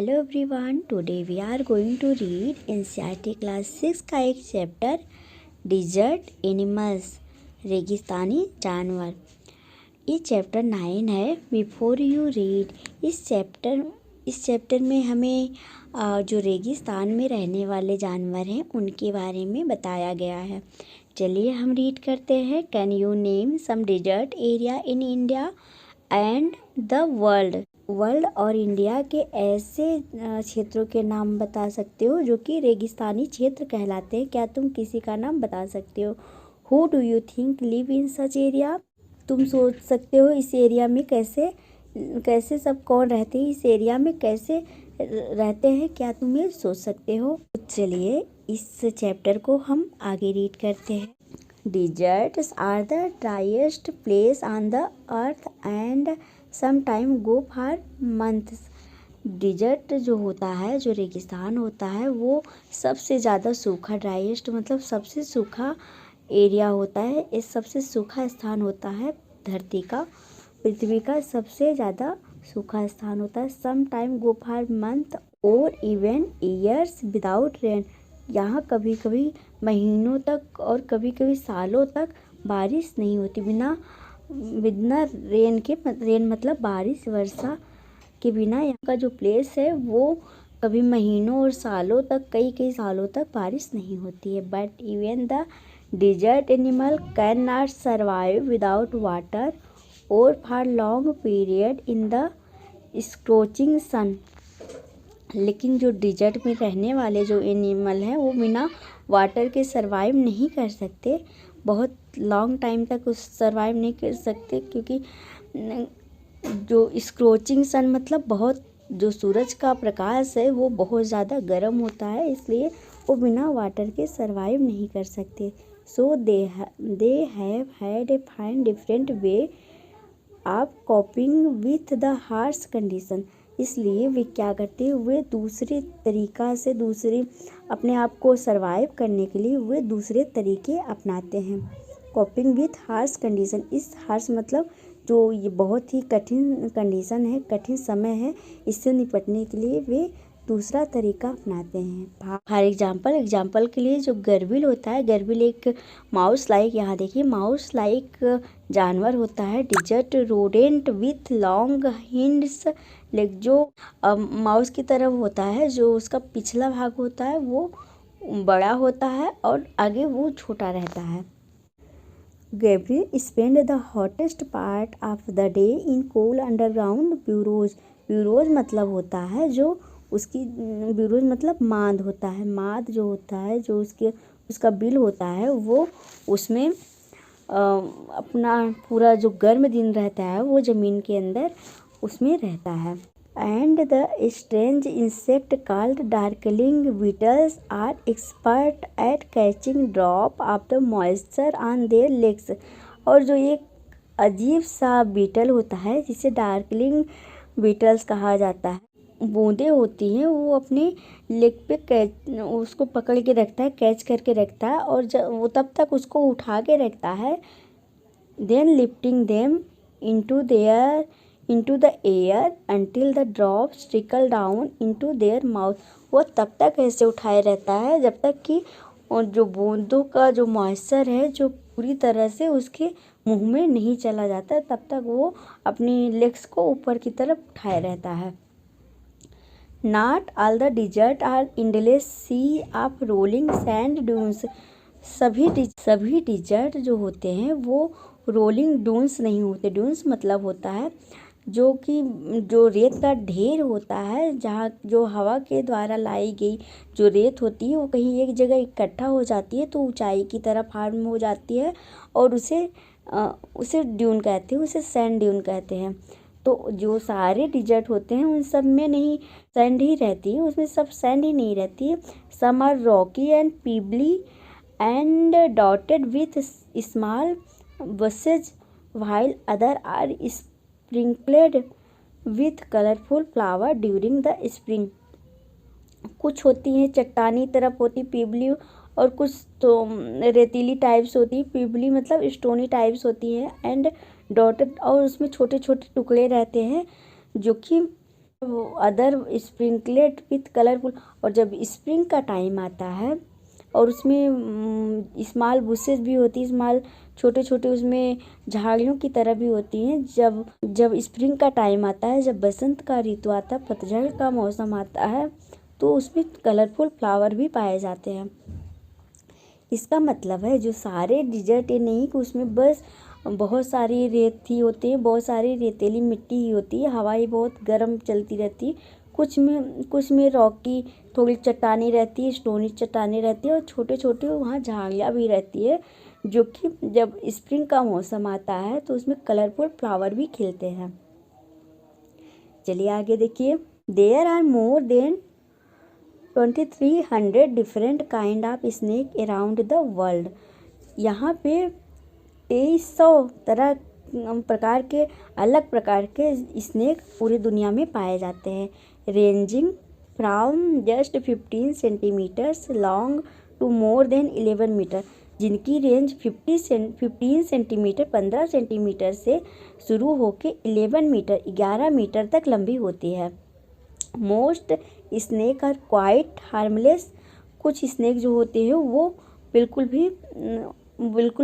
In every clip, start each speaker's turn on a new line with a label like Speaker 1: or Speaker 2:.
Speaker 1: Hello everyone, today we are going to read NCERT class 6 का एक chapter dessert animals रेगिस्तानी जानवर। ये चैप्टर 9 है। बिफोर यू रीड इस चैप्टर में हमें जो रेगिस्तान में रहने वाले जानवर हैं उनके बारे में बताया गया है। चलिए हम रीड करते हैं। Can you name some desert area in India and the world और इंडिया के ऐसे क्षेत्रों के नाम बता सकते हो जो कि रेगिस्तानी क्षेत्र कहलाते हैं। क्या तुम किसी का नाम बता सकते हो? Who do you think live in such area? तुम सोच सकते हो इस एरिया में कैसे सब कौन रहते हैं, इस एरिया में कैसे रहते हैं, क्या तुम ये सोच सकते हो? चलिए इस चैप्टर को हम आगे रीड करते हैं। Deserts are the driest place on the earth and sometime go for months. Desert जो होता है, जो रेगिस्तान होता है, वो सबसे ज़्यादा सूखा, ड्राइएस्ट मतलब सबसे सूखा एरिया होता है। इस सबसे सूखा स्थान होता है धरती का, पृथ्वी का सबसे ज़्यादा सूखा स्थान होता है। Some time go for month और इवन ईयर्स विदाउट रेन। यहाँ कभी कभी महीनों तक और कभी कभी सालों तक बारिश नहीं होती। बिना रेन मतलब बारिश, वर्षा के बिना यहाँ का जो प्लेस है वो कभी महीनों और सालों तक, कई सालों तक बारिश नहीं होती है। But even the desert animal can not survive without water और for long period in the scorching sun. लेकिन जो डिजर्ट में रहने वाले जो एनिमल हैं वो बिना वाटर के सर्वाइव नहीं कर सकते, बहुत लॉन्ग टाइम तक उस सर्वाइव नहीं कर सकते, क्योंकि जो स्corching सन मतलब बहुत, जो सूरज का प्रकाश है वो बहुत ज़्यादा गर्म होता है, इसलिए वो बिना वाटर के सर्वाइव नहीं कर सकते। So they have had a fine different way of coping with the harsh condition. इसलिए वे क्या करते हैं, वे दूसरे तरीका से अपने आप को सरवाइव करने के लिए वे दूसरे तरीके अपनाते हैं। कॉपिंग विथ हार्श कंडीशन, इस हार्श मतलब जो ये बहुत ही कठिन कंडीशन है, कठिन समय है, इससे निपटने के लिए वे दूसरा तरीका अपनाते हैं। फॉर एग्जाम्पल के लिए जो गर्विल होता है, गर्विल एक माउस लाइक, यहाँ देखिए माउस लाइक जानवर होता है। Desert rodent with long hinds leg, जो माउस की तरफ होता है, जो उसका पिछला भाग होता है वो बड़ा होता है और आगे वो छोटा रहता है। Gabriel spend the hottest part of the day in coal underground burrows मतलब होता है जो उसकी, ब्यूरोज मतलब माद होता है। माद जो होता है, जो उसका बिल होता है, वो उसमें अपना पूरा जो गर्म दिन रहता है वो ज़मीन के अंदर उसमें रहता है। And the strange insect called darkling beetles are expert at catching drop of the moisture on their legs. और जो एक अजीब सा बीटल होता है जिसे डार्कलिंग बीटल्स कहा जाता है, बूंदें होती हैं, वो अपने लेग पे उसको पकड़ के रखता है, कैच करके रखता है, और जब वो तब तक उसको उठा के रखता है। Then lifting them into the air until the drops trickle down into their mouth. वो तब तक ऐसे उठाए रहता है जब तक कि और जो बूंदों का जो मॉइस्चर है जो पूरी तरह से उसके मुंह में नहीं चला जाता, तब तक वो अपनी लेग्स को ऊपर की तरफ उठाए रहता है। Not all the desert are endless sea of rolling sand dunes। सभी डिजर्ट जो होते हैं वो रोलिंग डून्स नहीं होते। डून्स मतलब होता है जो रेत का ढेर होता है, जहाँ जो हवा के द्वारा लाई गई जो रेत होती है वो कहीं एक जगह इकट्ठा हो जाती है तो ऊंचाई की तरफ फॉर्म हो जाती है, और उसे ड्यून कहते हैं, उसे सैंड ड्यून कहते हैं। तो जो सारे डिजर्ट होते हैं उन सब में नहीं सैंड ही रहती है, उसमें सब सैंड ही नहीं रहती है। Some are rocky and pebbly and dotted with small bushes while other are sprinkled with colorful flower during the spring। कुछ होती हैं चट्टानी तरफ होती पीबली, और कुछ तो रेतीली टाइप्स होती है। पीबली मतलब स्टोनी टाइप्स होती है, एंड डॉटेड, और उसमें छोटे छोटे टुकड़े रहते हैं जो कि अदर स्प्रिंकलेड विथ कलरफुल। और जब स्प्रिंग का टाइम आता है और उसमें स्मॉल बुशेस भी होती है, स्मॉल छोटे छोटे उसमें झाड़ियों की तरह भी होती हैं। जब जब स्प्रिंग का टाइम आता है, जब बसंत का ऋतु आता है, पतझड़ का मौसम आता है, तो उसमें कलरफुल फ्लावर भी पाए जाते हैं। इसका मतलब है जो सारे डिजर्ट, ये नहीं कि उसमें बस बहुत सारी रेत ही होती है, बहुत सारी रेतीली मिट्टी ही होती है, हवा ही बहुत गर्म चलती रहती है। कुछ में रॉकी थोड़ी चट्टानी रहती है, स्टोनी चट्टानी रहती है, और छोटे छोटे वहाँ झाड़ियाँ भी रहती है, जो कि जब स्प्रिंग का मौसम आता है तो उसमें कलरफुल फ्लावर भी खिलते हैं। चलिए आगे देखिए। There are more than 2300 different kind of snake around the world. यहाँ पे 2300 प्रकार के अलग प्रकार के स्नेक पूरी दुनिया में पाए जाते हैं, ranging from just 15 centimetres long to more than 11 metre, जिनकी रेंज 15 सेंटीमीटर 15 सेंटीमीटर से शुरू होकर 11 मीटर 11 मीटर तक लंबी होती है। Most snake are quite harmless. कुछ स्नेक जो होते हैं वो बिल्कुल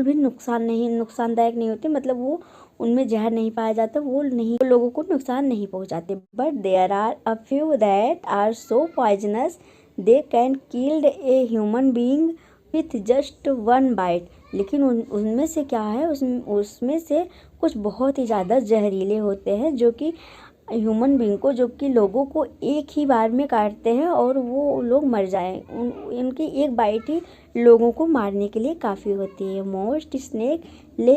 Speaker 1: भी नुकसानदायक नहीं होते, मतलब वो उनमें जहर नहीं पाया जाता, वो लोगों को नुकसान नहीं पहुंचाते। But there are a few that are so poisonous they can killed a human being with just one bite. लेकिन उनमें से क्या है, उसमें से कुछ बहुत ही ज़्यादा जहरीले होते हैं, जो कि ह्यूमन बीइंग को, जो कि लोगों को एक ही बार में काटते हैं और वो लोग मर जाएं। इनकी एक बाइट ही लोगों को मारने के लिए काफ़ी होती है। मोस्ट स्नेक ले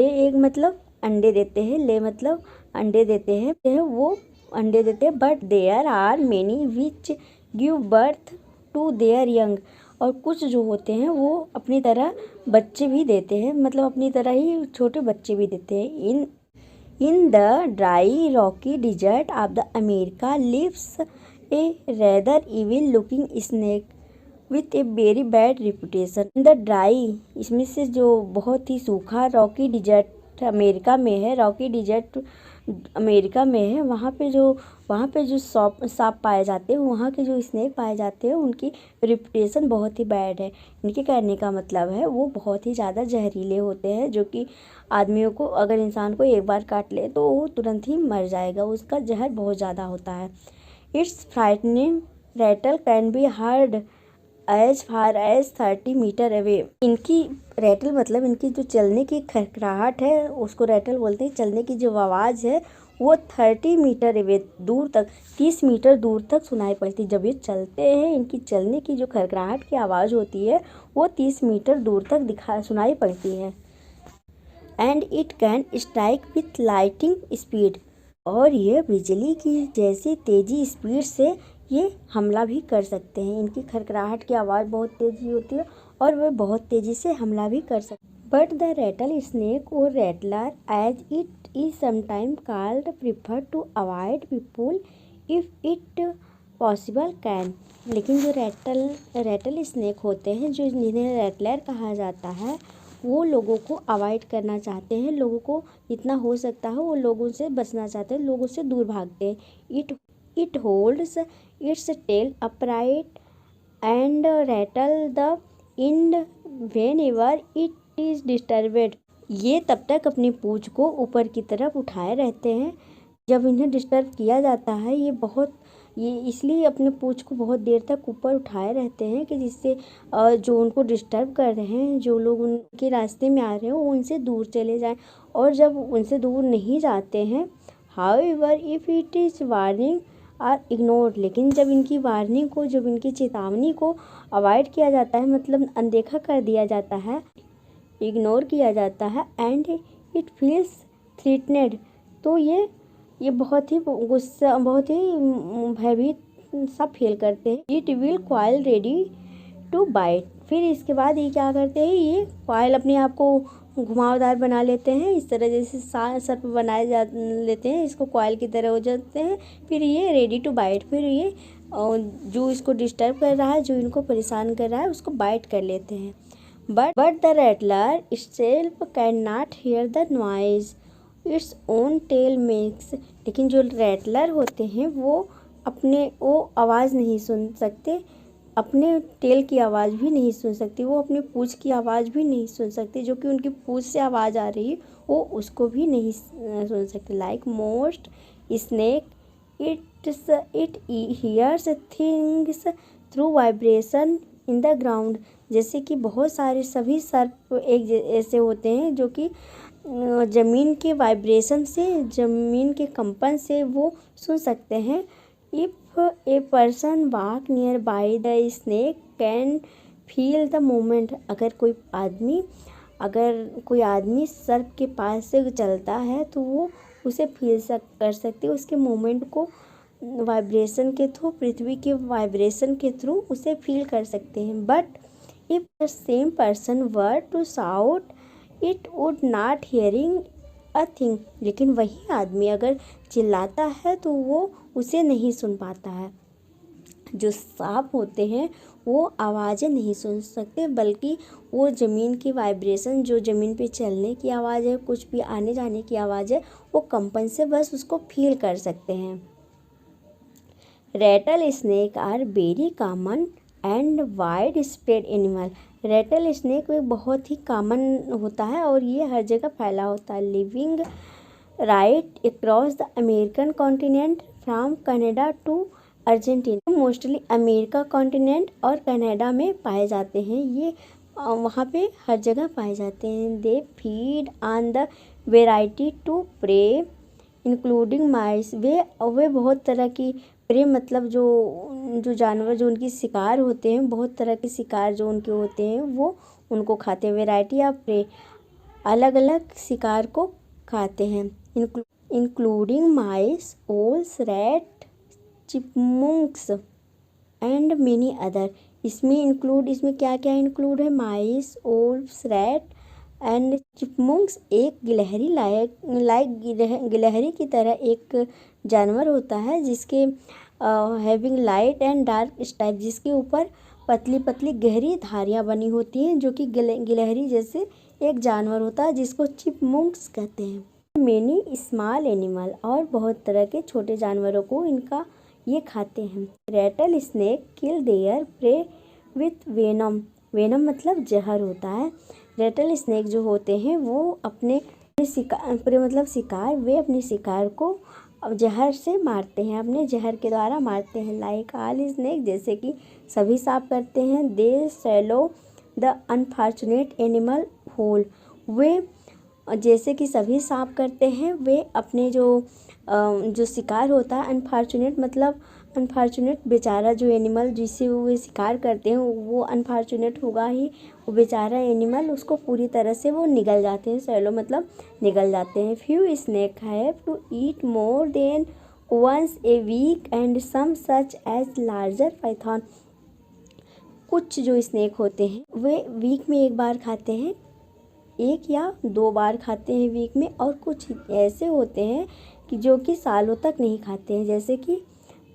Speaker 1: एग मतलब अंडे देते हैं, ले मतलब अंडे देते हैं, वो अंडे देते हैं। But there are many which give birth to their young. और कुछ जो होते हैं वो अपनी तरह बच्चे भी देते हैं, मतलब अपनी तरह ही छोटे बच्चे भी देते हैं। In the dry rocky desert of the America lives a rather evil looking snake with a very bad reputation. In the dry, इसमें से जो बहुत ही सूखा रॉकी डिजर्ट अमेरिका में है, वहाँ पे जो सांप पाए जाते हैं, वहाँ के जो स्नेक पाए जाते हैं, उनकी रिपुटेशन बहुत ही बैड है। इनके कहने का मतलब है वो बहुत ही ज़्यादा जहरीले होते हैं, जो कि आदमियों को, अगर इंसान को एक बार काट ले तो वो तुरंत ही मर जाएगा, उसका जहर बहुत ज़्यादा होता है। Its frightening rattle can be heard as far as 30 metre away. इनकी रैटल मतलब इनकी जो चलने की खड़खड़ाहट है, उसको रैटल बोलते हैं। चलने की जो आवाज़ है वो 30 मीटर अवे, दूर तक 30 मीटर दूर तक सुनाई पड़ती। जब ये चलते हैं, इनकी चलने की जो खड़खड़ाहट की आवाज़ होती है वो 30 मीटर दूर तक सुनाई पड़ती है। And it can strike with lighting speed. और ये बिजली की जैसी तेज़ी स्पीड से ये हमला भी कर सकते हैं। इनकी खड़खड़ाहट की आवाज़ बहुत तेज़ी होती है और वे बहुत तेज़ी से हमला भी कर सकते हैं। बट द रैटल स्नेक और rattler as it is sometime called prefer to avoid people if it possible can. लेकिन जो रैटल स्नेक होते हैं, जो जिन्हें रैटलर कहा जाता है, वो लोगों को अवॉइड करना चाहते हैं, लोगों को जितना हो सकता है वो लोगों से बचना चाहते हैं, लोगों से दूर भागते हैं। It holds its tail upright and rattle the end whenever it is disturbed. ये तब तक अपनी पूंछ को ऊपर की तरफ उठाए रहते हैं जब इन्हें डिस्टर्ब किया जाता है। ये इसलिए अपने पूंछ को बहुत देर तक ऊपर उठाए रहते हैं कि जिससे जो उनको डिस्टर्ब कर रहे हैं, जो लोग उनके रास्ते में आ रहे हैं, वो उनसे दूर चले जाएं। और जब उनसे दूर नहीं जाते हैं, however if it is warning are ignored. लेकिन जब इनकी वार्निंग को, जब इनकी चेतावनी को अवॉइड किया जाता है, मतलब अनदेखा कर दिया जाता है, इग्नोर किया जाता है, एंड इट फील्स थ्रेटनेड, तो ये बहुत ही गुस्सा, बहुत ही भयभीत सा फील करते हैं। It will coil ready to bite. फिर इसके बाद ये क्या करते हैं, ये कॉइल अपने आप को घुमावदार बना लेते हैं, इस तरह जैसे सर्प बनाए लेते हैं, इसको कॉइल की तरह हो जाते हैं। फिर ये रेडी टू बाइट, फिर ये जो इसको डिस्टर्ब कर रहा है, जो इनको परेशान कर रहा है, उसको बाइट कर लेते हैं। But the rattler itself can not hear the noise. Its own tail makes, लेकिन जो रैटलर होते हैं वो आवाज़ नहीं सुन सकते, अपने टेल की आवाज़ भी नहीं सुन सकती, वो अपनी पूँछ की आवाज़ भी नहीं सुन सकती, जो कि उनकी पूँछ से आवाज़ आ रही है वो उसको भी नहीं सुन सकते। Like most snake it hears things through vibration in the ground, जैसे कि बहुत सारे सभी सर्प एक ऐसे होते हैं जो कि ज़मीन के वाइब्रेशन से, ज़मीन के कंपन से वो सुन सकते हैं। If a person walk near by the snake can feel the moment, अगर कोई आदमी सर्प के पास से चलता है तो वो उसे कर सकते, उसके मोमेंट को वाइब्रेशन के थ्रू, पृथ्वी के वाइब्रेशन के थ्रू उसे फील कर सकते हैं। But if the same person were to shout it would not hearing a thing, लेकिन वही आदमी अगर चिल्लाता है तो वो उसे नहीं सुन पाता है। जो सांप होते हैं वो आवाज़ें नहीं सुन सकते, बल्कि वो ज़मीन की वाइब्रेशन, जो ज़मीन पे चलने की आवाज़ है, कुछ भी आने जाने की आवाज़ है, वो कंपन से बस उसको फील कर सकते हैं। Rattle snake are very common and wide spread animal, rattle snake एक बहुत ही कॉमन होता है और ये हर जगह फैला होता है। Living right across the American continent from Canada to Argentina, mostly America continent और कनाडा में पाए जाते हैं, ये वहाँ पे हर जगह पाए जाते हैं। They feed on the variety to prey including mice, वे बहुत तरह की प्रे मतलब जो जानवर जो उनकी शिकार होते हैं, बहुत तरह के शिकार जो उनके होते हैं वो उनको खाते हैं। वेराइटी ऑफ प्रे, अलग अलग शिकार को खाते हैं, including mice, owls, rat, chipmunks and many other. इसमें क्या क्या इंक्लूड है? माइस, ओल्स, रैट एंड चिपमुंक्स एक गिलहरी गिलहरी की तरह एक जानवर होता है जिसके having light and dark stripe, जिसके ऊपर पतली पतली गहरी धारियाँ बनी होती हैं, जो कि गिलहरी जैसे एक जानवर होता है जिसको चिपमुंक्स कहते हैं। मेनी स्मॉल एनिमल, और बहुत तरह के छोटे जानवरों को ये खाते हैं। Rattle snake kill their prey with venom, venom मतलब जहर होता है। रैटल स्नेक जो होते हैं वो अपने शिकार वे अपने शिकार को जहर से मारते हैं, अपने जहर के द्वारा मारते हैं। लाइक ऑल स्नेक, जैसे कि सभी सांप करते हैं। They swallow the unfortunate animal whole, वे जैसे कि सभी सांप करते हैं वे अपने जो शिकार होता है, अनफॉर्चुनेट मतलब अनफॉर्चुनेट बेचारा जो एनिमल जिसे वो शिकार करते हैं वो अनफॉर्चुनेट होगा ही, वो बेचारा एनिमल उसको पूरी तरह से वो निगल जाते हैं। सैलो मतलब निगल जाते हैं। Few snake have to eat more than once a week and some such as larger python, कुछ जो स्नेक होते हैं वे वीक में एक बार खाते हैं, 1 या 2 बार खाते हैं वीक में, और कुछ ऐसे होते हैं कि जो कि सालों तक नहीं खाते हैं, जैसे कि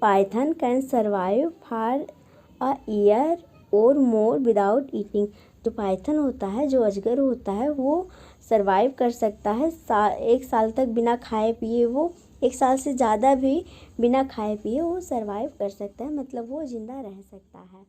Speaker 1: Python can survive for a year और मोर विदाउट ईटिंग, जो पाइथन होता है, जो अजगर होता है, वो सर्वाइव कर सकता है 1 साल तक बिना खाए पिए, वो 1 साल से ज़्यादा भी बिना खाए पिए वो सर्वाइव कर सकता है, मतलब वो ज़िंदा रह सकता है।